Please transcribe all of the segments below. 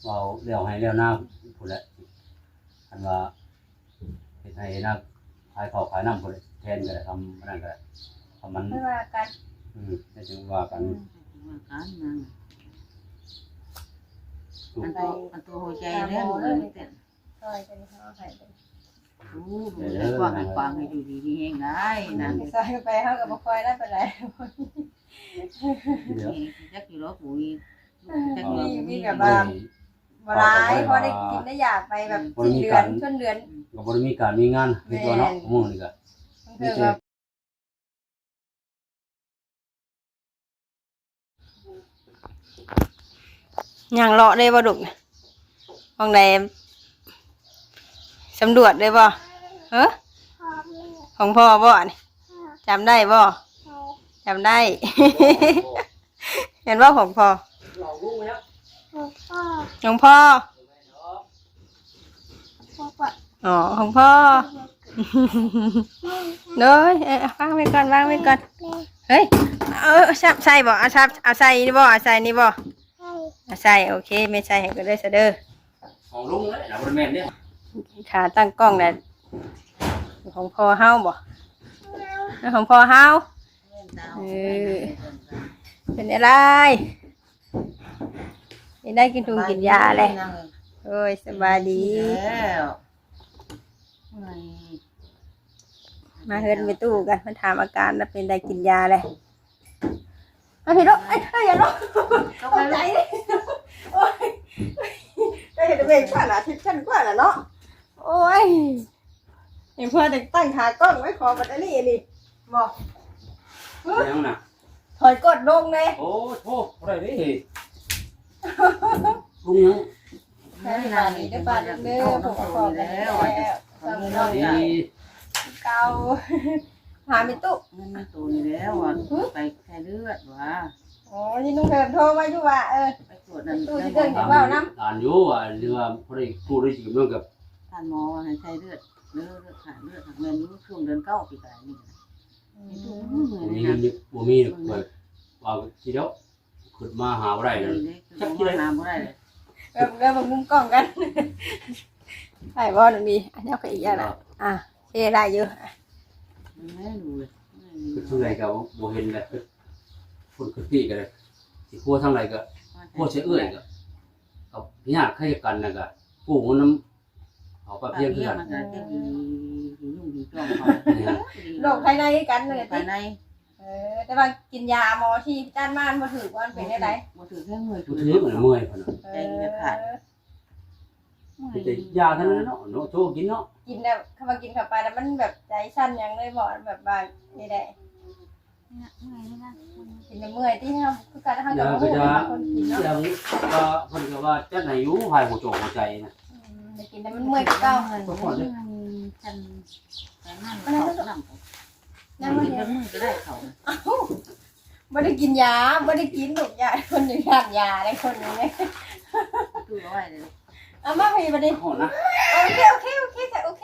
ว่าเลี้ยวให้เลี้ยวหน้าพุ่นแหละอันว่าเฮ็ดให้หน้าขายข้าวขายน้ำพุ่นแทนก็ได้ทำนั่นก็ได้ทำมันไม่ว่ากันได้จึงว่ากันอันตัวหัวใจเนี่ยซอยกันเขาให้เป็นกว้างกว้างให้ดูดีมีแห้งได้นะซอยไปเขากับบ่ค่อยได้ปานใดจักอยู่รอปุ๋ยจักมีแบบว่าบ่หลายพอได้กินได้อยากไปแบบสิ้นเดือนต้นเดือนก็บ่ได้มีการมีงานในตัวเนาะมื้อนี้ก็คือแบบย่างเลาะได้บ่ดุมองใดสำรวจได้บ่ของพ่อบ่นี่จำได้บ่จำได้ เห็นว่าของพ่อของพ่ออ๋อของพ่อเด้อวางไว้ก่อนวางไว้ก่อนเฮ้ยใส่บ่เอาใส่นี่บ่เอาใส่นี่บ่ใส่โอเคไม่ใส่ให้ก็ได้ซะเด้อของลุงเด้น่ะบ่แม่นเด้ขาตั้งกล้องน่ะของพ่อเฮาบ่ของพ่อเฮาเป็นอะไรได้กินทุงกินยาเลยโอ้ยสบายดีมาเฮิร์นไปตู้กันมาถามอาการแล้วเป็นได้กินยาเลยมาเห็นแล้วอย่าลงตกใจดิโอ้ยได้เห็นเบรกขนาดทิพย์ชั้นกว่าแล้วเนาะโอ้ยเห็นเพื่อนตั้งขากล้องไว้ขอบัตรนี่นี่บอกยังน่ะถอยกดลงเลยโอ้โหอะไรนี่ลุงยังใช่ป่านนี้ได้ป่านเนื้อผมขอแล้วทำเนาะเกาหาไม่ตุมันไม่ตุนี่แล้วไปแค่เลือดวะโอ้ยนุ่งเถิดโทรมาอยู่ว่าไปตรวจนั่นตู้ที่เดินอยู่ว่าน้ำอ่านอยู่ว่าเรื่องพอได้กูได้จิบเรื่องกับท่านหมอให้ใช้เลือดขาดเลือดเงินนี้ช่วงเดือน9ปีกายนี่มีเงินบ่มีแบบว่าทีเดียวขึ้นมาหาบ่ได้เลยจักที่น้ำบ่ได้เลยเริ่มมุมกล้องกันใช่บ่ตรงนี้อันนี้ก็อีกอย่างนะเท่ได้เยอะไม่ดูเลยคือทั้งไรก็บ่เห็นเลยคนคือพี่กันเลยสิคั่วทั้งไรก็คั่วใช้เอื้อยก็เอาพี่ญาติใครกันน่ะก็กู้เงินน้ำเอาไปเพียงเพื่อนโรคภายในกันเลยภายในแต่ว่ากินยาหมอที่ด้านบ้านมาถือว่าเป็นได้ไรมาถือแค่เมื่อยถือเหมือนเมื่อยพอนะใจจะขาดแต่ยาท่านนั้นเนาะเนาะโชว์กินเนาะกินแล้วเข้ามากินเข้าไปแล้วมันแบบใจสั่นยังเลยหมอแบบบางนี่แหละกินเมื่อยที่เขาคือการทำกับคนกินเนาะอย่างก็คนก็ว่าจะไหนอยู่หายหัวโจหัวใจนะกินแต่มันเมื่อยก็เก้านั่งกินแล้วมือก็ได้เขาไม่ได้กินยาไม่ได้กินหนุกยาคนอยู่ทานยาอะไรคนนี้เลยดูเอาไว้เลยเอามาไปประเด็นโอเคแต่โอเค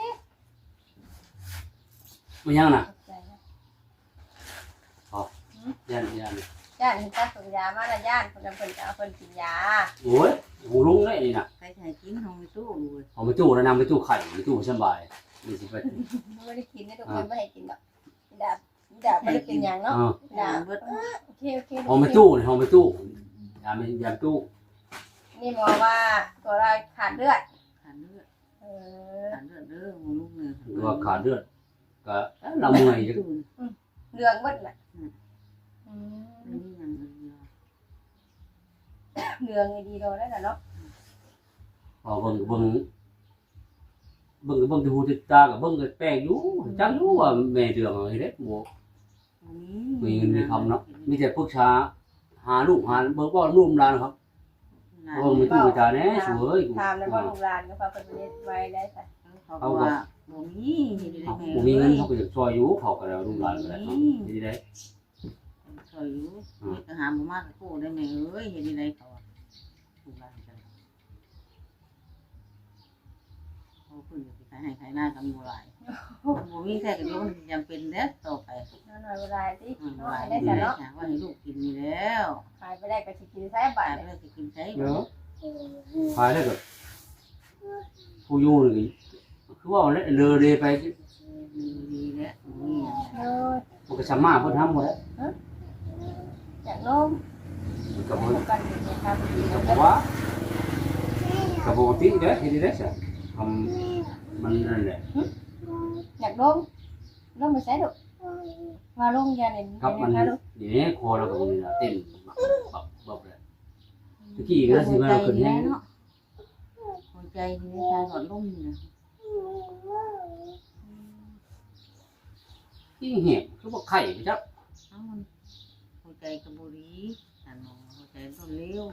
มันยังน่ะอ๋อย่านเห็นตาสูบยามาแล้วย่านคนนั้นคนจะเอาคนกินยาโอ้ยหูลุงได้นี่น่ะใครใช้กินห้องไปตู้เลยห้องไปตู้แล้วนำไปตู้ไข่ไปตู้สบายนี่สิไปไม่ได้กินนะทุกคนไม่ให้กินหรอกดาบไม่ได้กินอย่างเนาะดาบโอเคห้องไปตู้นี่ห้องไปตู้ยามตู้นี่หมอว่าตัวเราขาดเลือดเด้อลูกเนื้อว่าขาดเลือดก็เราเมื่อยเรื่องเบิดแหละเรื่องดีโดได้เนาะพอเบิ่งที่หูติดตากับเบิ่งก็แป้งอยู่จังรู้ว่าแม่เดืองอะไรเด้บ่มีเงินมีคำเนาะมีแต่พวกชาหาลูกหาเบิ่งบ่ร่วมร้านครับมีตู้จาแน่สวยถามแล้วบ่โรงงานก็พาเพิ่นไว้ได้ค่ะเขาว่าบ่มีเงินเขาก็จะช่วยอยู่เขาก็แล้วลูกหลานก็ได้ดีได้ช่วยอยู่ก็หาบ่มากกูได้แม่เอ้ยเฮ็ดได้เขาลูกหลานกันเขาเพิ่นสิขายให้ขายหน้ากันบ่หลายบ่มีแท้ก็เดี๋ยวมันจำเป็นเด้อต่อไปน้อยบ่ได้ติน้อยได้จ้ะเนาะว่าให้ลูกกินนี่แล้วขายไปได้ก็สิกินใช้บาทไปได้สิกินใช้เนาะ พายแล้วก็ผู้อยู่นี่คือว่าเลอเดไป ดีแล้วนี่ โอ้ย มันก็สามารถเพิ่นทำหมดแล้ว อยากลง มันก็ ให้ บ่ ดูกันอยู่นะครับ ก็บ่ว่าก็ปกติเด้อเฮ็ดได้ซะทำมันนั่นแหละ อยากลงไปใส่ดูมาลงยาเนี่ย ครับมัน นะคะลูก นี่คอเราก็บ่มีเต้นบับเลยตะกี้ก็สิว่าขึ้นแฮง เนาะหัวใจนี่ชายหอดลมนี่นะ ที่เหี่ยคือบ่ไข่ไปจัก มันหัวใจกระบุรีอันมองหัวใจต้นเลี้ยว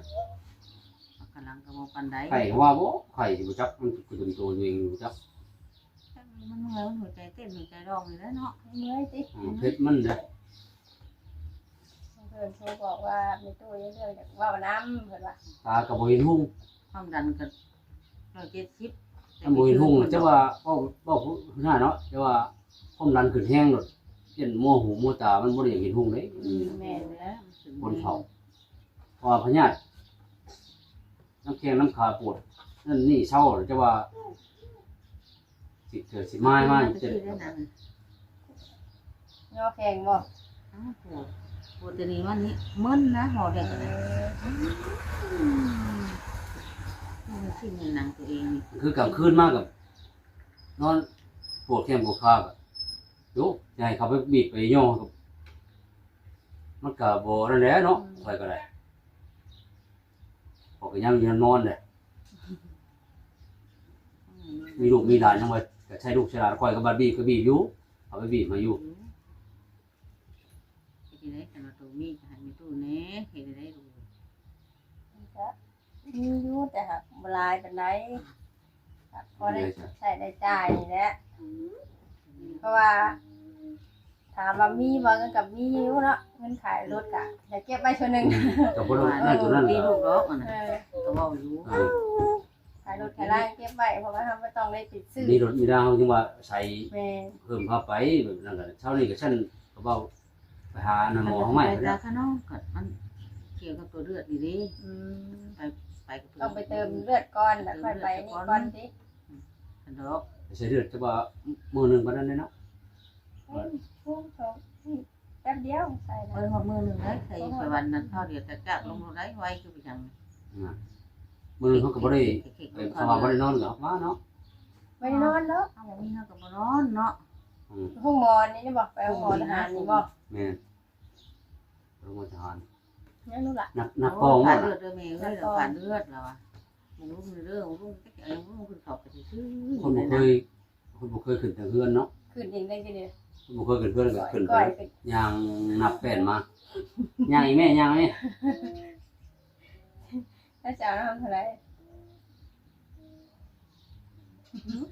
กำลังกระบอกปันได ไข่ว่าบ่ไข่สิบ่จักมันคือตัวตัวเองอยู่จัก มันเมื่อยหัวใจเต้นหัวใจร้องเลยแล้วเนาะ เมื่อยสิ เพชรมันเด้อ เพื่อนโทรบอกว่าไม่ตู้ยังเรื่องจากว่าน้ำเพื่อนว่า ตาก็บ่เห็นหุ่ง ความดันกัน170 ถ้าบ่เห็นหุ่งจะว่าเว้าหน้าเนาะแต่ว่าความดันขึ้นแฮงโลดเช่นมัวหูมัวตามันบ่ได้เห็นหุ่งเด้ แม่แล้ว บนเขาเพราะว่าพญาติน้ำแข็งน้ำขาปวดนั่นนี่เศร้าจะว่าสิเกิดสิไม้มาจะ ย่อแข็งบ่ ปวดตัวนี้วันนี้มึนนะห่อเด็กนะนี่สิ่งในหนังตัวเองนี่ คือกลางคืนมากกับนอนปวดแข้งปวดขาแบบโยจะให้เขาไปบีบไปย่อกับมันก็บ่นั่นแหละเนาะใครก็ได้พอก็ยังนอนเลยมีลูกมีหลานยังไงก็ใช้ลูกใช้หลานคอยกับบัดบีบก็บีบอยู่เอาไปบีบมาอยู่ ที่ได้แต่ละตัวมีให้มีตู้เน่เห็นได้ดู มีอยู่แต่หากบลายเป็นไรพอได้ใช้ได้จ่ายนี่แหละเพราะว่าถามว่ามีบ่เงินกับมีอยู่เนาะเงินขายรถกะจะเก็บไว้ชั่วนึง กับคนนั่นจุดนั้น มี ก็ ลูกดอกมัน เออ ก็ว่าอยู่ ขายรถขายร่างเก็บไว้เพราะว่าเราไม่ต้องได้ติดซื้อ มีรถมีดาวจึงว่าใส่ แม่ เพิ่มเข้าไปแบบนั้นก็เช้านี้ก็ฉันก็เว้าไปหาหน่อของใหม่ ไป แล้ว ข้างนอกก็มันเกี่ยวกับตัวเลือดดี อืม ไปกับ ต้องไปเติมเลือดก่อนแล้วค่อยไปนี่ก่อนสิ กันดอก ใส่เลือดจะว่ามื้อนึงปานนั้นเนาะ พุ่งชมแป๊บเดียวใส่ เอ้ยหัวมือหนึ่งได้ใส่ไปวันนั้นเท่าเดียวแต่จะลงได้ไวคือไปจัง มื้อนึงเขาก็บ่ได้ไปสว่างบ่ได้นอนก็มาเนาะ ไม่นอนแล้ว เอาบ่มีเฮาก็บ่นอนเนาะ ห้องหมอนนี่บอกไปห้องหมอนอาหารนี่บอก แม่นโรงพยาบาล ยังรู้ละ นักปอง ผ่า ว่าน เลือดเด้อแม่เอ้ยผ่านเลือดแล้วอ่ะมึงรู้มึงเด้อมึงรู้จักเอามึงขึ้นเขาไปซื่อ คนบ่เคยขึ้นทางเฮือนเนาะ ขึ้นเองได้กี่เดือน คนบ่เคยขึ้นเฮือนก็ขึ้นไป ก่อยเป็น ย่างนับแป้นมาย่างอีแม่ย่างแม่ ถ้าจะเอาทำเท่าไร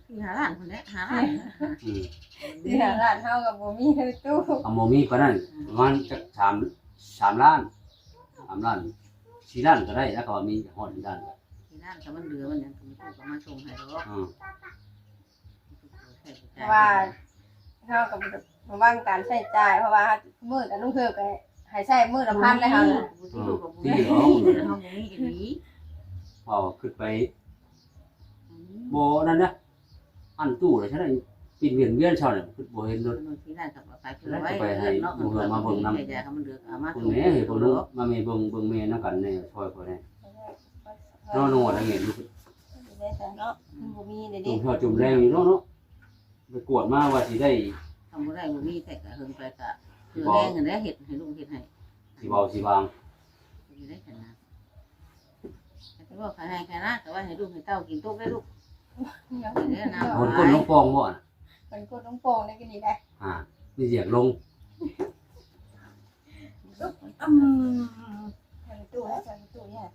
ที่หาร้านคนนี้หาร้าน ที่หาร้านเท่ากับบ่มีในตู้ เอาบ่มีปานนั้นประมาณจัก3ล้าน3ล้าน4ล้านก็ได้แล้วก็มีฮอดล้านก็ ที่นั่นก็มันเหลือมันยังมีตู้ก็มาส่งให้ดอก เพราะว่าเท่ากับว่างการใช้จ่ายเพราะว่ามือกับนุ่งเถือกให้ใช้มือละพันเลยค่ะ ที่ลูกกับบุ้งห้องบุ้งอีหลี พอขึ้นไปบ่นั่นนะอันตู้เลยใช่ไหมปิดเวียนเช้าเนี่ยคือบ่เห็นรถ ที่นั่นกับไปคือไว้เนาะมันเกิดมาเบิ่งน้ำแต่มันเหลือเอามา คุณ ส่ง แม่เห็นบ่รู้มาแม่เบิ่งแม่นำกันเนี่ยช่วยคนนี้นอนอะไรเงี้ยรู้สึก เนาะบ่มีเดี๋ยว จุ่ นี้ มหัวจุ่มแรงอยู่เนาะไปกวดมาว่าสิได้ ทำบ่ได้บ่มีแต่ก็เฮิงไปก็คือแรงอันนี้เฮ็ดให้ลูกเฮ็ดให้ สิเบาสิบาง สิได้ขนาดแต่ว่าขายให้ขนาดแต่ว่าให้ลูกให้เต้ากินตุ๊กได้ลูก ยัง เดี๋ยวนะ คนก้นน้องปองบ่น่ะ มันกดน้องโป่งได้กันนี่ได้ นี่เสียงลง ใส่ตู้แล้วใส่ตู้เนี่ย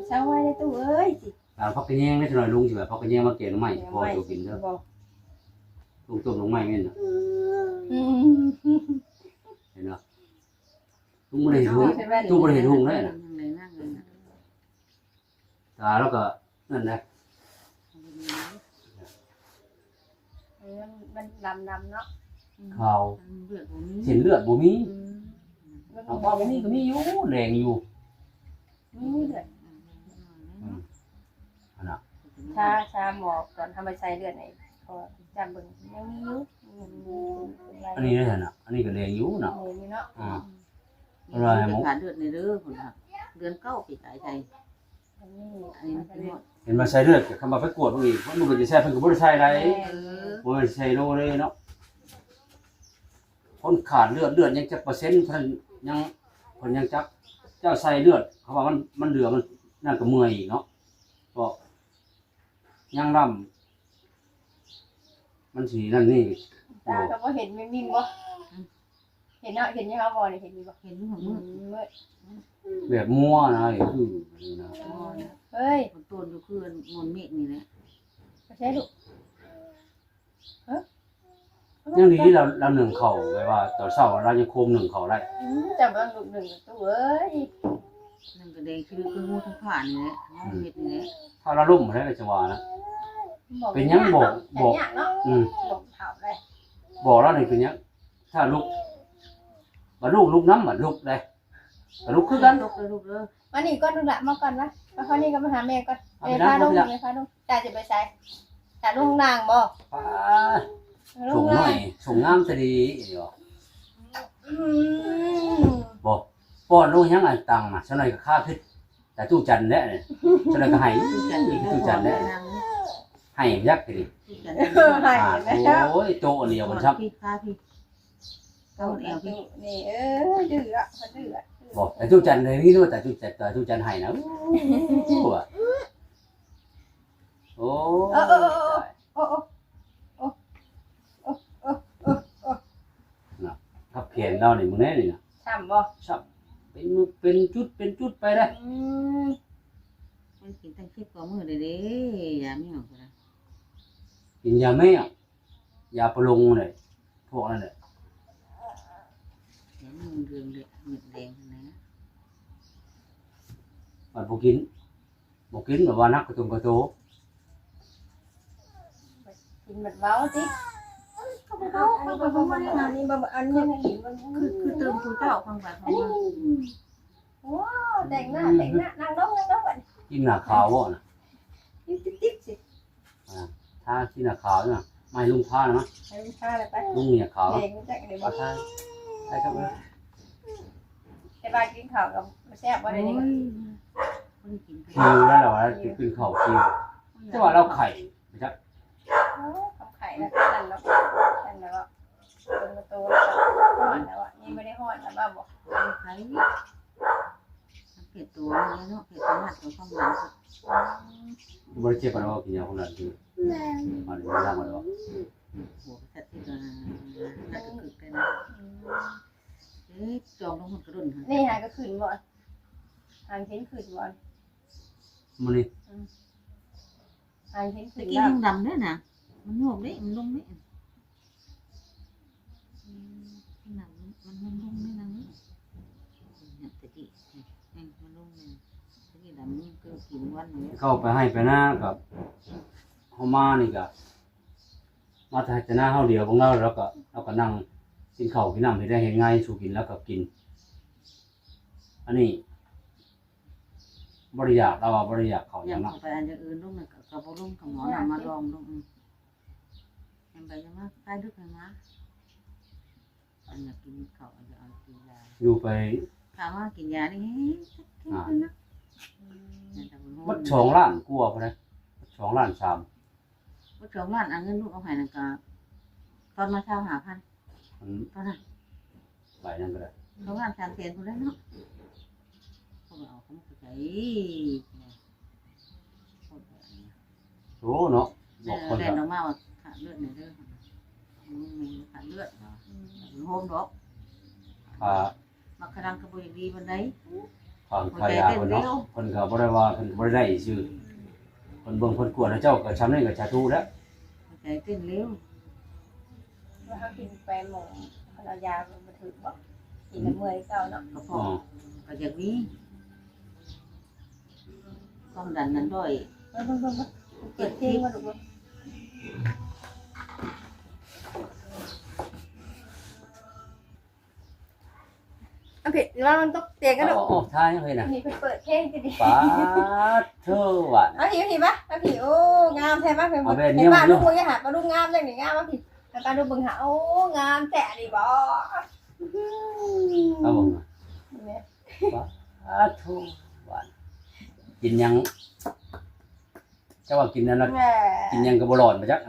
เช้าไว้ในตู้เอ้ยสิ ตามพักกระแยงได้หน่อยลุงสิแบบพักกระแยงมาเก็บน้ำไม้พอตัวกินเด้อลุงต้มน้ำไม้แม่นน่ะเห็นเนาะลุงบ่ได้เห็นหุงตู้บ่ได้เห็นหุงเลยน่ะ นั่งเลยนะ ตาแล้วก็นั่นแหละ มันดำเนาะ ข่าว เลือดบ่มี เห็นเลือดบ่มีเอาบ่มีก็มีอยู่แรงอยู่ มีเดือด ชาหมอกก่อนทำไปใส่เลือดไหนพอจำเบิ่งยังมีอยู่เป็นไร อันนี้ได้น่ะอันนี้ก็แรงอยู่เนาะ นี่เนาะ เรื่องการเลือดในเด้อคนหักเดือนเก้าปีกายใจ อันนี้ อันนี้มันเป็นหมด เห็นมาใส่เลือดก็คำว่าไปกวดบ่อีกมันก็จะใช้เพิ่นก็บ่ได้ใช้ได้ เออ บ่ได้ใช้โลเลยเนาะคนขาดเลือดยังจักเปอร์เซ็นต์เพิ่นยังเพิ่นยังจักเจ้าใส่เลือดเขาว่ามันเหลือมันนั่นก็เมื่อยอีกเนาะก็ยังล่ำมันสินั่นนี่ ตาก็บ่เห็นแม่นิ่มบ่เห็นเนาะเห็นยังเขาบ่นี่เห็นอยู่บ่ เห็นหัวมือ แบบมั่วนะไอ้คือนี่นะ เฮ้ย คนต้นอยู่คือมนเมฆนี่แหละ บ่ใช่ลูกฮะ ยังดีเราหนึ่งเข่าไว้ว่าตอนเช้าเรายังโคมหนึ่งเข่าได้ จับมันลูกหนึ่งตัวเอ้ย นั่นก็แดงคืองูทั้งผ่านนี่แหละมองเม็ดนี่แหละ ถ้าเราล่มมาได้จังหวะนะเป็นยังบอก เนาะ บอกเฒ่าได้ บอกแล้วนี่เป็นยังถ้าลุกมาลุกน้ำมาลุกได้มาลุกคือกัน ลูกเลยลูกเลย มานี่ก่อนลูกละมาก่อนนะมาคราวนี้ก็มาหาแม่ก่อนแม่พาลงแม่พาลงตาจะไปใส่ตาลงนางบ่ ป้า ล ส่ ง งห นา น่อง ยส่งงามจะดีเดี๋ยวบอกป้อนลูกยังไงตังมาฉันหน่อยก็ค่าพิษแต่ตู้จันแน่เนี่ยฉันหน่อยก็ให้ ตู้จันทร์ตู้จันทร์นั่ง ให้ยักษ์ดิ ตู้จันทร์ ให้แล้ว โอ้ยโตเดียวมันชับ พี่ข้าพี่เก้าแอวพี่ นี่ดื้ออ่ะดื้ออ่ะ บอกแต่ตู้จันเลยนี่ด้วยแต่ตู้จันให้นะโอ้ โอ้ ขับเขียนเราเนี่ยมึงแน่นี่นะ ช้ำบ่ ชับเป็นจุดไปได้ มันกินตั้งคลิปกว่ามือเลยเด้ยาไม่ออกเลย กินยาแม่ยาปรุงเลยพวกนั้นแหละ ยามือเรืองเลยเม็ดแดงนะ มันบอกกินแบบว่านักกระตุ้นกระโต กินมันเว้าสิเขาบ่เว้าอันนี้บ่อันนี้กินมัน คือเติมคุณเจ้าฟังแบบของมัน ว้าวแต่งหน้านั่งลงบัด กินหน้าขาวบ่นะ ติ๊กสิ ถ้ากินหน้าขาวเนี่ยไม่ลุงท่านะมั้ย ให้ลูกค้าเลยไป ลุงเนี่ยขาว เด็กมันจักได้บ่ ใช่ใช่ครับ แต่ว่ากินข้าวกับแซ่บบ่ได้นี่ คนกิน คิวแล้วเรากินข้าวคิวแต่ว่าเราไข่ไม่ใช่ ทำไข่แล้วนั่นแล้วเป็นประตูฮ้อนแล้วอ่ะนี่ไม่ได้ฮ้อนแล้วบ้าบ่ ไข่เผ็ดตัวเนาะเผ็ดตัวหนักตัวข้างหลัง บริเจ็บอะไรกินยาคนนั้นคือมันไม่ได้มาหรอก หัวกระติกกระตึกกันเอ๊ะจองลงมันกระดุน นี่หาก็ขึ้นบ่หางเห็นขึ้นบ่ มันนี่ หางเห็น ตะ ขึ้น กี้ แล้ว ยังดำด้วยนะมันโยกได้มันลงได้หนังมันลงได้นะเนี่ยตะกี้มันลงเนี่ยตะกี้ดำนี่ก็กินวันนี้ เข้าไปให้ไปหน้ากับเขามานี่กับมาถ่ายจะหน้าเขาเดียวของเราแล้วก็นั่งกินข้าวกินน้ำให้ได้เห็นง่ายสู่กินแล้วก็กินอันนี้บริยากเราว่าบริยากเขาอ อย่า ย่าง งนั้น ไปอันจะอื่นลงเนี่ยกับลงกับหมอนำมาลองลงยังไปยังมาใกล้ดึกยังมาอันอยากกินข้าวอันจะเอากินยา อยู่ไป ถามว่ากินยาได้ไงนะ วัด2 ล้านกลัวพอได้2 ล้าน 3 ว่าจองร้านเอาเงินลูกเอาให้นั่นก็ตอนมาเช่าหาพัน มัน ตอนนั้น ไหลนั่นก็ได้ จองร้าน3 แสนคนแล้วเนาะเขาเอาเขาไม่เข้าใจ โอ้เนาะบ เอ อก อ คน แด ละ นออกมาว่าขาดเลือดเนี่ยเด้อขาดเลือดโฮมดอก ค่า มักกระดังกระบุยดีบันได ค่ายาเพิ่นเนาะเพิ่นก็บ่ได้ว่าเพิ่นบ่ได้ชื่อเพิ่นเบิ่งเพิ่นกวดแล้วเจ้าก็ชำนี้ก็ชาทูแล้ว ใจเต้นเร็ว ว่าเขากินไปหมองเอายามาถือบ่กินแล้วเมื่อยเก่าเนาะ กระเพาะก็อย่างนี้ความดันนั้นด้วย เบิ่งเปิดเพลงมาดูบ่ ผิดว่ามันต้องเตียงกันลูก โอ้ท้ายเลยนะ นี่เปิดเพลงกันดิ ป้าเธอว่ะ เอาผีปะเอาผีโอ้งามแท้มากเลย เอาแบบ เห็ นี้ นป่ะ มัน ลูกมึงจะหาปลาลูกงามจังนี่งามมาผิดแล้วปลาลูกมึงหาโอ้งามแท้ดิบ่ เอาบ่ป้าเธอว่ะกินยังเจ้าว่ากินนั่นนะ แม่ กินยังก็บ่ร้อนมาจัก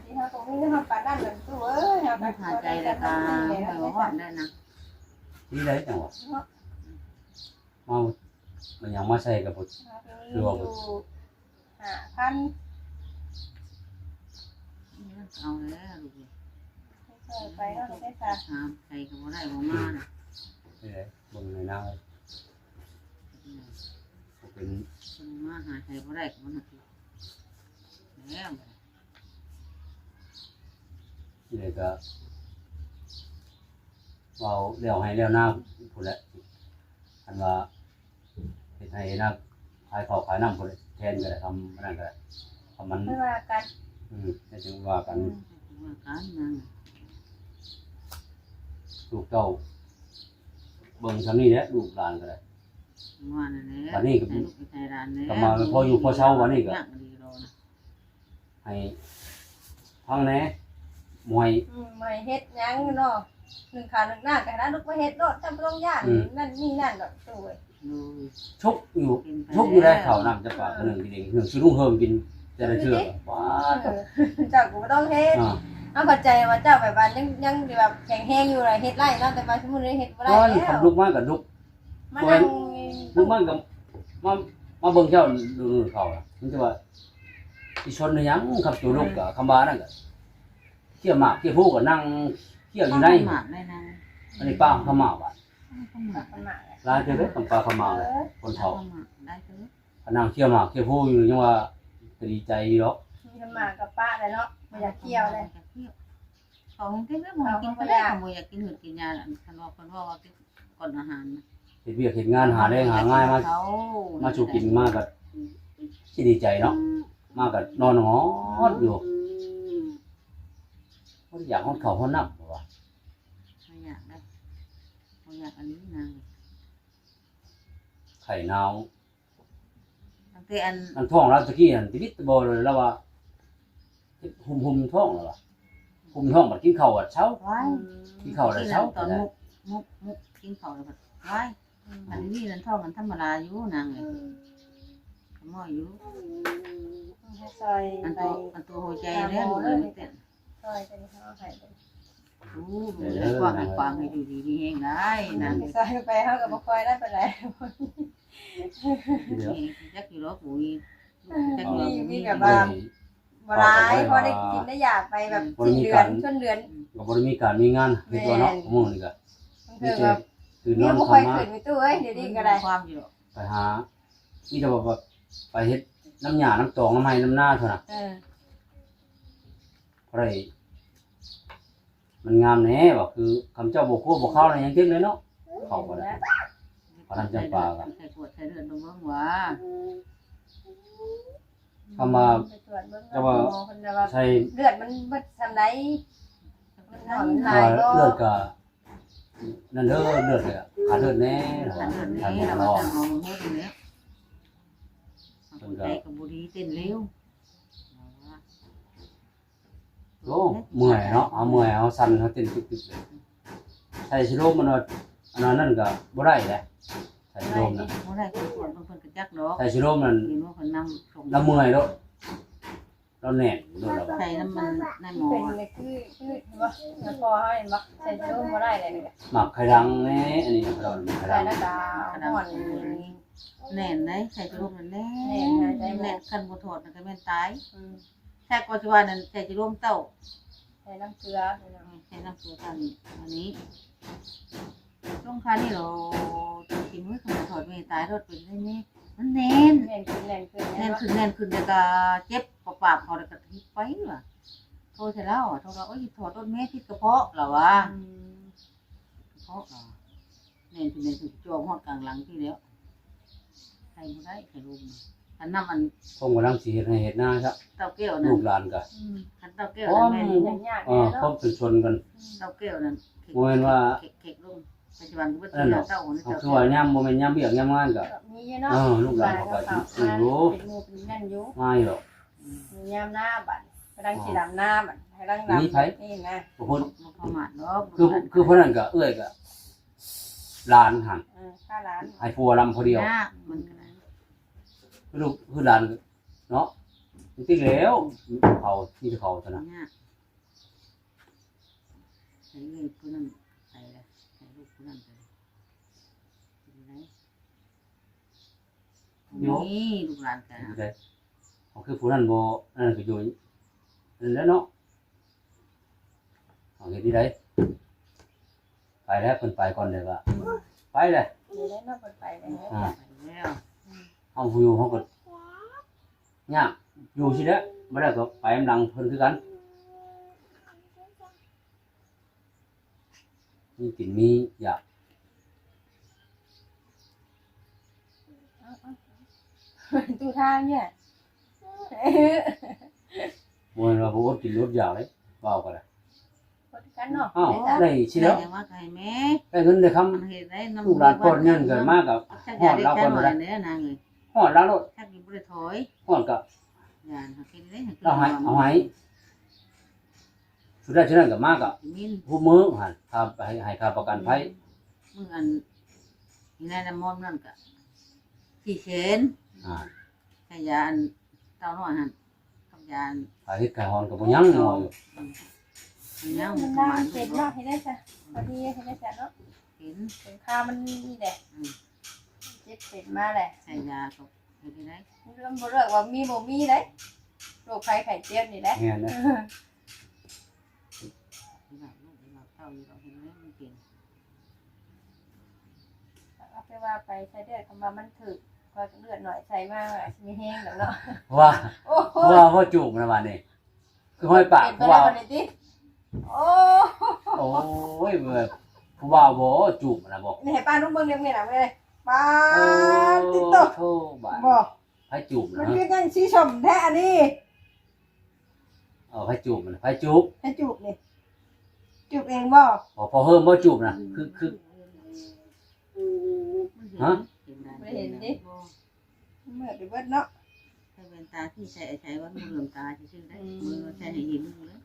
ที่เขาตรงนี้เขาปลาด้านหนึ่งตัวเอ้ยเขา ไม่พาใจแล้วก็ไม่ว่าได้นะ นี่ได้จังหวะมามันยังมาใส่กับบ่ อยู่5,000 เอาแล้วลูก ไปเขาได้ซะ หาใครก็บ่ได้บ่มาน่ะ นี่ได้บ่ในน้าเป็น คนมาหาใครบ่ได้ก็บ่น่ะแล้ว นี่เลยก็เว้าแล้วให้แล้วหน้าพุ่นแหละอันว่าเฮ็ดให้นักขายข้าวขายน้ำพุ่นแทนก็ได้ทำนั่นก็ได้ทำมัน ไม่ว่ากัน ให้จึงว่ากัน ว่ากันนั่น ลูกเจ้าเบิ่งซำนี้แหละลูกหลานก็ได้ ว่านั่นแหละ วันนี้ก็ ให้ลูกไปไทยร้านแหละ ก็มาพออยู่พอเช้าวันนี้ก็ ยากดีรอนะ ให้พังแหน่มวย ไม่เฮ็ดยังเนาะ1ขา1หน้ากันนะลูกมาเฮ็ดโลดจำต้องย่านนั่นนี่นั่นดอกตู้เว้ย ดู ชุกอยู่ชุกอยู่ได้ข้าวน้ำจะปากนึงกินเองนึงสิลุงเฮิมกินแต่ละเทื่อว้า เจ้ากูบ่ต้องเฮ็ด เอาเข้าใจว่าเจ้าแบบว่ายังแบบแข็งแรงอยู่เลยเฮ็ดไรเนาะแต่ว่าสมมุติเฮ็ดบ่ได้ ตอน แล้ว ขับลุกมากับลุก มานั่ง ลุกมากับมาเบิ่งเจ้าดูเขาอ่ะมันจะว่าอีชนยังขับตัวลุกกับคำบานั่นก็เขี่ยหมากเขี่ยผู้ก็นั่งเขี่ยอยู่ใน หมากได้นะ อันนี้ป้าขม่าว่ะ หมาก ประมาณ ลายเจอเด้ตำปลาขม่าเลยคนเฒ่า หมากได้เถอะ ก็นั่งเขี่ยหมากเขี่ยผู้อยู่ยังว่าดีใจอยู่เนาะ มีน้ำหมากกับป้าเลยเนาะบ่อยากเที่ยวเลย เขาเต้นแล้วมองกินไปแล้วเขาอยากกินหืดกินยาคันว่าคนว่ากินก่อนอาหาร เฮ็ดเวียกเฮ็ดงานหาได้หาง่ายมาสู่กินมากก็สิดีใจเนาะมาก็นอนหอดอยู่บ่อยากฮอดข้าวฮอดน้ำบ่ว่า ไม่อยากได้ไม่อยากอันนี้นาง ไข่หนาว ตั้งแต่อัน อันท้องเราตะกี้อันติดบ่เลยแล้วว่าหุ่มท้องแล้วว่าหุ่มท้องบัดกินข้าวอ่ะเช้า ไว้ กินข้าวแล้วเช้า ตอนมุกกินข้าวแล้วไว้อันนี้นั่นท้องกันธรรมดาอยู่นางเลยขโมยอยู่ ซอย อัน ไป ตัวหัวใจแล้วดูเลยเต้น ซอยเป็นข้าวไข่ ดูเลยกว้างให้กว้างให้อยู่ดีนี่เองได้นาง ซอยไปเฮาก็บ่ค่อยได้ปานใด เดี๋ยว จักอยู่รถปุ๋ยจักอยู่ มีแบบว่าบ่ร้ายพอได้กินได้อยากไปแบบสิ้นเดือนต้นเดือน ก็บ่ได้มีการมีงานเฮ็ดตัวเนาะมื้อนี้ก็ มันคือแบบ คือน เนี่ อย น บ่ เข้า ค่อย มา ขึ้นไปตู้เอ้ยเดี๋ยวนี้ก็ได้ ความอยู่ ไปหามีแต่ว่าไปเฮ็ดน้ำหญ้าน้ำตองน้ำไม้น้ำหน้าเท่านั้นเพราะได้มันงามแน่ว่าคือคำเจ้าบ่คั่วบ่เข้าอะไรยังเต็มเลยเนาะเข้าบ่ได้ ใส่ปวดใส่เลือดตรงเบื้องว่า คำว่า ไปตรวจเบิ่งเนาะเพิ่นจะว่า ใช้ เลือดมันเบิดซำใดมันนอนหลา ว่าย บ่ เลือดก็นั่นเด้อเลือดเลยอะขาดเลือดแน่ ขันเลือด ขาด นี้ เลือด เรา ร้อน จะมองหัวตรงนี้ใจกับบุรีเต้นเร็ว โอ้เมื่อยเนาะเอาเมื่อยเอาสั่นเอาเต้นตึกๆเลยใส่ชิโร่มันว่าอันนั้นก็บ่ได้แหละใส่ชิโร่น่ะ เมื่อไรคนปวดบางคนกระจักดอก ใส่ชิโร่มัน มีว่าคนนำส่ง เราเมื่อยแล้วเราแน่นโดนเรา ใส่น้ำมันในหมอ เป็นเลยคือบ่มันพอเฮาเห็นบ่ใส่ชูบ่ได้เลยนี่ หมักไข่ดังแน่อันนี้เราหมักไข่ ใส่ ดัง หน้าตาก ระดั ห่ บ อน แน่นเลยใส่จุลมนั่นแน่แน่นคันบุถอดนั่นก็แม่นตายแค่ปัจจุบันนั้นใส่จุลมเต้า ใส่น้ำเกลือ ใส่น้ำเกลือกันอันนี้ลงคานี่เรากินมื้อคันถอดไม่ตายรถเป็นได้นี่มันแน่น แน่นขึ้นแน่นขึ้น แน่นขึ้นแล้วก็เจ็บปากเขาแล้วก็ทิพไปว่ะโทรเสร็จแล้วโทรเราถอดต้นแม่ที่กระเพาะเหรอวะกระเพาะแน่นขึ้นจวมหอดกลางหลังที่แล้วใส่ไม่ได้ใส่ลม อันน้ำอัน ผมกำลังสิเฮ็ดให้เฮ็ดหน้าซะ เต้าแก้วนั่ ลู น กหลานก็ คันเต้าแก้วนั่นแม่นี่ อย่างยาก เอ เล อย คร เนาะ บชนกัน เต้าแก้วนั่น บ่แม่นว่า เค้กลงปัจจุบันก็บ่เที่ยวเต้านี่ เอา เต้า คือ แก้ ว่าว ยามบ่แม่นยามเบียกยามงานก็ มีเยอะเนาะ ลูกหลานเขาก็สิอยู่ เป็นหมู่เป็นนั่นอยู่ ง่ายหรอก มียามหน้าบัดกำลังสิดำหน้าบัดให้รังดำนี่นะ บ่พ้น บ่ประมาทเนาะ คือเพิ่นนั่นก็เอื้อยก็หลานหั่น ค่าร้าน ให้ผัวลำผู้เดียว มันก็ได้ คือลูกคือหลานเนาะจริงๆแล้วเขาที่เขาเท่านั้น ยากใส่เลยผู้นั้นใส่ละใส่ลูกผู้นั้นไปเป็นไรนี่ลูกหลานกัน ได้เขาคือผู้นั้นบ่นั่นก็อยู่นั่นแหละเนาะเอาเฮ็ดที่ใดไปแล้วเพิ่นไปก่อนเลยว่าไปเลย มีได้เนาะคนไปเลย อ่า ไปแล้ว เฮาผู้อยู่เฮาก็ยากอยู่สิเด้อบ่ได้ก็ไปอำลังเพิ่นคือกันมีกินมีอยาก ตู้ทางเนี่ย บ่แม่นว่าบ่อดกินอดอยากเลยเว้าก็ได้ คนกันเนาะ อ้าวได้สิแล้ว ยังว่าไก่แม่ ได้เงินได้คำ มันเห็นได้น้ำ ลูกหลานก่อนเงินเกิดมากับ ชัก ฮ ยา อด ได้ เรา แค่ ก่อน หน่ บ่ อย ได้ เนี่ยนางเลย ฮอดเราโลด ชักกินบ่ได้ถอย ฮอดก็ ยานหากินได้ เราให้เอาให้สุดท้ายฉะนั้นก็มาก็ มิน ผู้มือหั่นค่าให้ค่าประกันภัย มึงอันนี่นายน้ำมนต์นั่นก็สี่เชน อ่า แค่ยาอันเต้าน้อยหั่นกับยาอัน ค่าเฮ็ดค่าฮอนก็บ่ยังน้อยอยู่ มันยัง มัน ประ น่า มาณ เจ็บเนาะให้ได้จ้ะพอดีให้ได้จ้ะเนาะ เห็น เป็นข้าวมันนี่แหละเจ็บเป็นมาแหละ ใส่ยาก็เห็นได้ เรื่องบ่เรื่องว่ามีบ่มีเด้โรคภัยไข้เจ็บนี่แหละ แม่นนะ ที่เราลูกเราเต้าอยู่เราเห็นไหมมันเก่ง เอาไปว่าไปใช้เลือดคำว่ามันถึกก็เลือดหน่อยใส่มากมีแห้งแล้วเนาะ เพราะว่า โอ้โห เพราะว่าพ่อจูบนะบัดนี้คือห้อยปาก เป็น เพ ไป ราะว่า ได้บ่นี่ติโอ้ โอ้ยเว้ยเพราะว่าบ่จูบนะบอก นี่ให้ป้าลูกเบิ่งเรียงๆน่ะเลยป้า โอ้ ติดต่อ โธ่บาด บ่ ให้จูบ มั นะ นคือจังสีชมแท้อันนี้ ให้จูบมันให้จูบ ให้จูบนี่จูบเองบ่ พอเฮิ่มบ่จูบนะคือ ฮะ เห็นดิเมื่อไปเบิดเนาะ ถ้าเป็นตาที่ใช้ว่ามือเหลือมตาชื่อได้มือใช้ให้เห็นเลย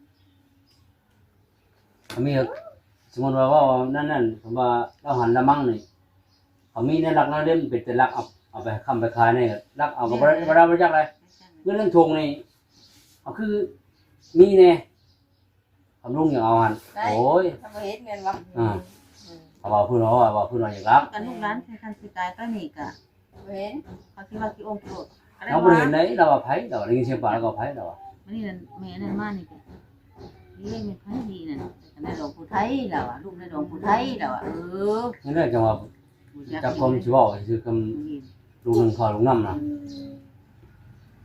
มีสมมุติว่านั่นผมว่าเราหันละมั่งนี่เขามีในหลักนั่นเล่มเป็นแต่หลักเอาไปคำไปขายนี่หลักเอาก็บ่ได้บ่จักเลยเงินเรื่องทงนี่เอาคือมีแน่ทำลุงอย่างเอาหันโอ้ย ทำบ่เฮ็ดเงินบ่ เอาว่าพูดว่าพูดว่าอย่างรับ กันลูกร้านใช้คันสิตายก็นี่กะ บ่เห็น เขาคิดว่ากี่องค์โกรธอะไร เราบ่ วะ เห็นได้เราว่าไผเราได้ยินเสียงปากเราก็ไผเรา มันนี่นั่นแม่นั่นมานี่กะนี่เล่นเป็นไพ่ดีนั่นในหลวงปู่ไทยเราอ่ะลูกในหลวงปู่ไทยเราอ่ะนั่นแหละจังว่าจับความสิเว้าคือคำลูกนึงขอลูกนำน่ะ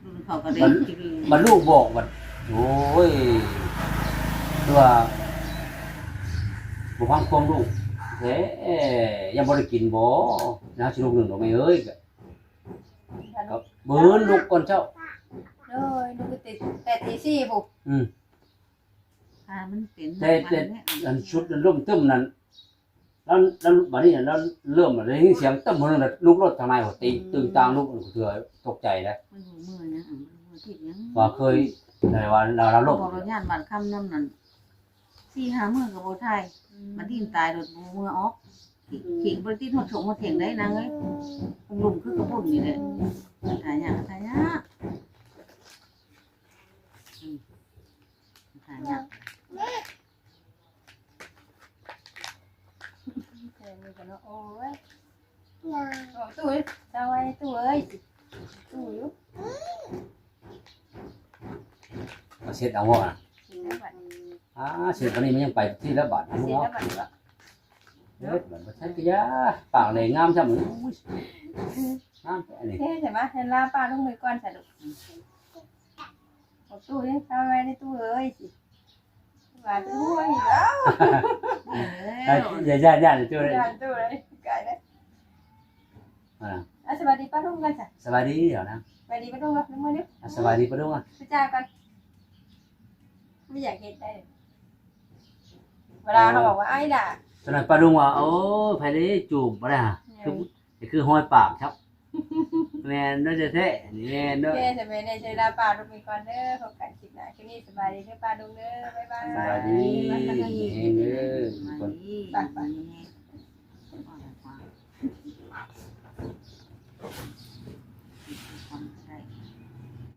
ลูกเขาก็ได้ทีวี บัดลูกบอกบัดโอ้ยตัวบ่ฟังความลูกแท้ยังบ่ได้กินบ่นะสิลูกนึงดอกแม่เอ้ยก็เบิ่นลูกก่อนเจ้า โอ้ยลูกก็ติดแต่ตี4พุ พามันเป็น อันชุดนั้นร่มตึ้มนั้นแล้วบัดนี้แล้วเริ่มได้ยินเสียงตึ้มมื้อนั้นลูกรถทางในหัวตีตึงตางลูกเถื่อตกใจแล้ว มันหูมือนะมือที่ยัง ว่าเคยได้ว่าเราลบ บอกเราญาติบ้านคำน้ำนั่น4-5มื้อกับโบไทยมันดิ้นตายโดดมือออกขิงบริติทอดส่งมาเถียงได้นางเอ้ยลุงคือกระปุ่นนี่แหละทายาทายาทายา เจอมือกันเนาะโอ้ยตู้จะไว้ตู้เอ้ยตู้อยู่ มาเช็ดเอาว่า สิแล้วบัด เช็ดวันนี้มันยังไปที่ละบาท สิ ลูก แล้ว เนาะ บัดละ เฮ็ดบัดบ่ใช่กะยาปากเลยงามซะมื้องามแต่นี่ เฮ้ใช่ไหมเห็นลาป้าลูกมือก่อนใส่ลูกบอกตู้นี่จะไว้ในตู้เอ้ยสิว่าตู้ไว้แล้ว อย่าจ้ะช่วย ยานตู้เลยไก่เลย อ่า สวัสดีป้าลุงกันจ้ะ สบายดีเดี๋ยวนะ ส ไปดีมาดูกันน้ำมือนิ้ว สบายดีปะลุงอ่ะ ไปจ้ากันไม่อยากเห็นได้เวลาเขาบอกว่าไอ้ด่า ตอนนั้นปะลุงว่าโอ้ไผเลยจูบบ่ได้ฮะคือห้อยปากครับแม่นเด้อแท้ๆนี่แม่น โอ เด้อ เคสบายดีเจอลาป้าลูกมีก่อนเด้อพบกันคลิปหน้าคืนนี้สบายดีเด้อป้าลุงเด้อบ๊ายบาย สบายดีเด้อคน ไป